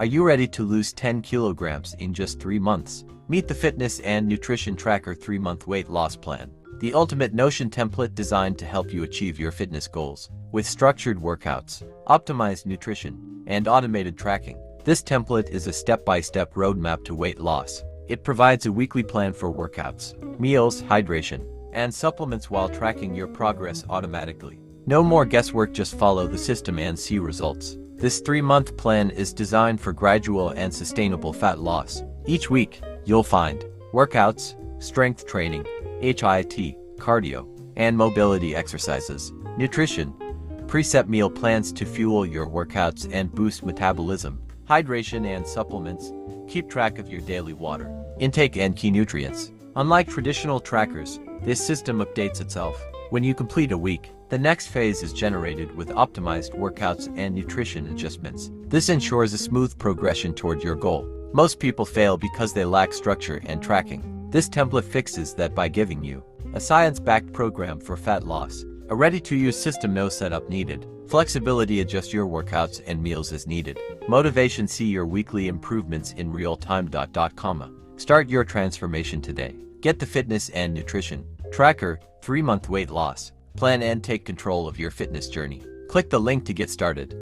Are you ready to lose 10 kilograms in just 3 months? Meet the Fitness and Nutrition Tracker 3-month weight loss plan, the ultimate Notion template designed to help you achieve your fitness goals. With structured workouts, optimized nutrition, and automated tracking, this template is a step-by-step roadmap to weight loss. It provides a weekly plan for workouts, meals, hydration, and supplements while tracking your progress automatically. No more guesswork, just follow the system and see results. This 3-month plan is designed for gradual and sustainable fat loss. Each week, you'll find workouts, strength training, HIIT, cardio, and mobility exercises, nutrition, preset meal plans to fuel your workouts and boost metabolism, hydration and supplements. Keep track of your daily water intake and key nutrients. Unlike traditional trackers, this system updates itself. When you complete a week, the next phase is generated with optimized workouts and nutrition adjustments. This ensures a smooth progression toward your goal. Most people fail because they lack structure and tracking. This template fixes that by giving you a science-backed program for fat loss, a ready-to-use system, no setup needed, flexibility, adjust your workouts and meals as needed, motivation, see your weekly improvements in real time. Start your transformation today. Get the Fitness and Nutrition Tracker 3-month weight loss plan and take control of your fitness journey. Click the link to get started.